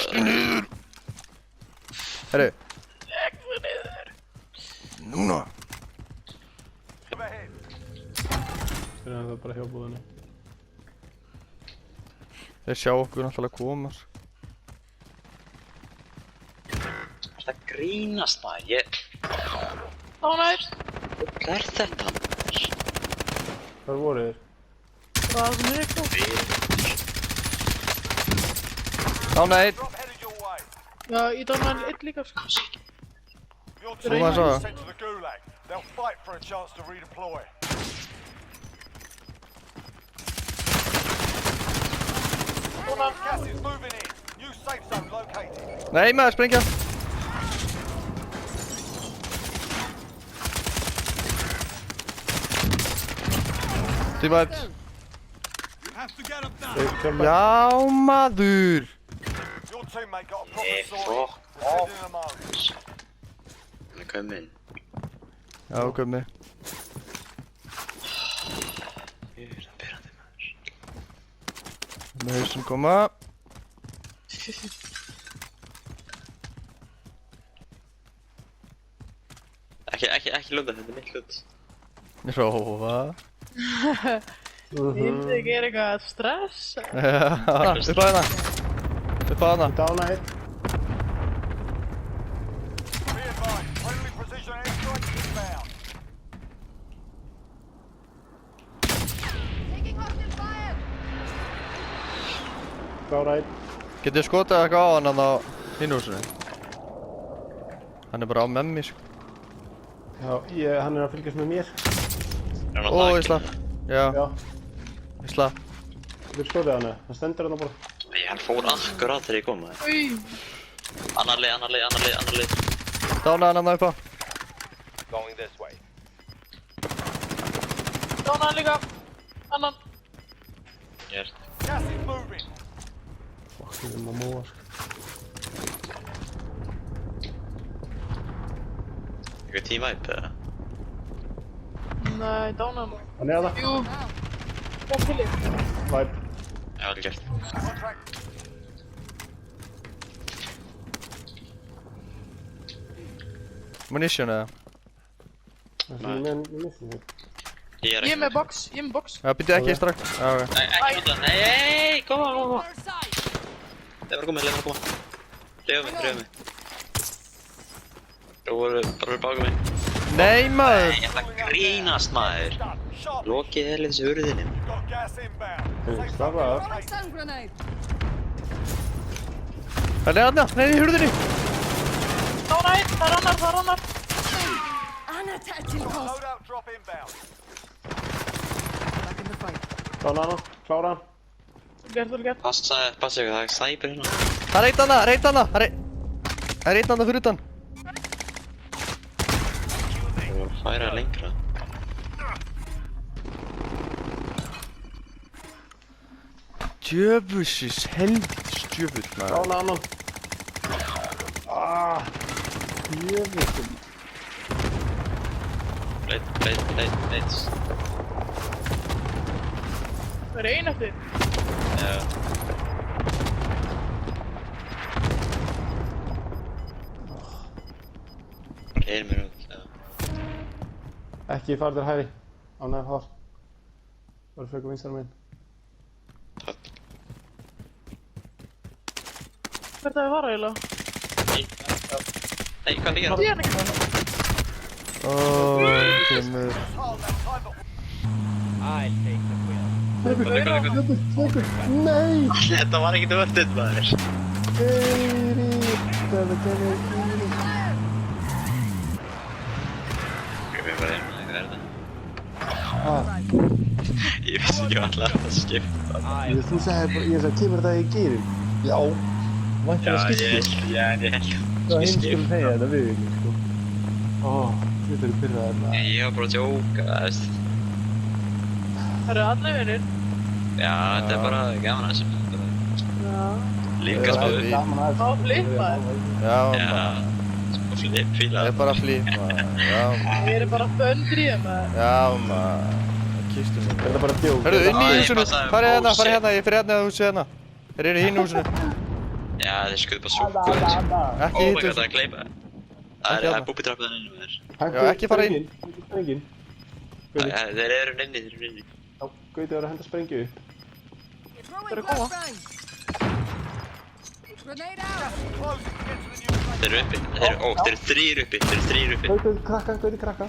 Leggstu niður! Herru. Leggstu niður! Núna. Fyrir það bara hjá búðinni. Þeir sjá okkur náttúrulega koma. Það grínast maður, ég... Ánægir! Hvað er þetta? Hvar voru þér? Það er mér eitthvað. Ánægir. Já, ég dá með eitt líka sko. Þú maður svo það. Nei maður, sprengja. Tímætt. Já maður. Nei, fuck off. Hann er kominn. Já, gummi. Ég er það byrjandi maður. Með hausinn koma. Ekki lunda, þetta er mitt hlut. Rófa. Vildi ekki er eitthvað stress? Já, upp á hana. Upp á hana. Dána hitt. Klára hitt. Getið skotað eitthvað á hann á hinnhúsinu? Hann er bara á með mig, sko. Já, hann er að fylgjast með mér. Er hann á Ó, ég slapp. Já, Já. ég slapp. Þú skotið hann, hann stendur hann bara. Nei, hann fór akkurát þegar ég kom maður. Új! Annar lið. Dána hann upp á. Dánaði líka! Annan! Gert. Fuck, við erum að móa, sko. Eitthvað team-wipe eða? Nei, dánaði hann. Hann er það. Jú! Hvað til ég? Vibe. Já, vel gert. Munition eða? Það er með missum hér. Ég Ég er með box, Já, byrju ekki strax. Já, ok. Nei, ekki nota. Nei, koma. Leif að koma. Hreyfa mig. Það voru bara baka mig. Nei maður! Nei, þetta grínast maður. Lokið helið þessu hurðinni. Slappa af. Það er aðna, nei, í hurðinni! Dánaði! Það er annar! Dána hann, klára hann. Vel gert. Passa ykkur, það er snæper hérna. Það er eitt annað! Það er eitt annað fyrir utan. Það voru að færa lengra. Djöfusins helvítis djöfull maður. Dána annan. Jöfnveitum. Leit. Það er ein eftir. Já. Keyrir mér út, já. Ekki fara til hægri. Ánægðan hár. Bara frekar vinstar meginn. Takk. Hvert að við fara eiginlega? Nei, hvað er Ég það? er ekki það. Kemur. Nei! Þetta var ekkert vörðið maður. Geiri! Þetta Geiri! Ég veit bara einhvern veginn þetta. Ah, Ég vissi ekki alltaf að skipta. þú sagði bara, ég sagði, kemur þetta í Geiri? Já. Væntanlega skipti. ég held. Það er heimskulum segja þetta við ykkur, sko. Þetta eru byrjaðar með. Ég var bara að djóka, það veist. Það eru allir vinnir. Já, þetta er bara gaman að þessu. Já. Líka smá upp. Á flippaði. Já Já, maður. smá fíla. Ég er bara að flippa maður. Já maður. Ég er bara böndrið maður. Já maður. Kistu mig. Er þetta bara djók? Hörru, inn í Æ, húsinu. passaðu, Farið hérna, bullshit. ég fyrir hérna að húsið hérna. Þeir eru í hínu húsinu. Já, þeir skuðu bara súku þessu. Ekki Oh my hittu god, það er gleypa. Það Ekki er þarna. búbitrappið hann inn maður. Já, ekki fara inn. Hentu sprengin. Þeir eru inni, þeir eru inni. Já, Gauti var að henda sprengju upp. Þeir eru að koma. Þeir eru uppi. Þeir eru 3 uppi. Þeir eru 3 uppi. Gauti krakka.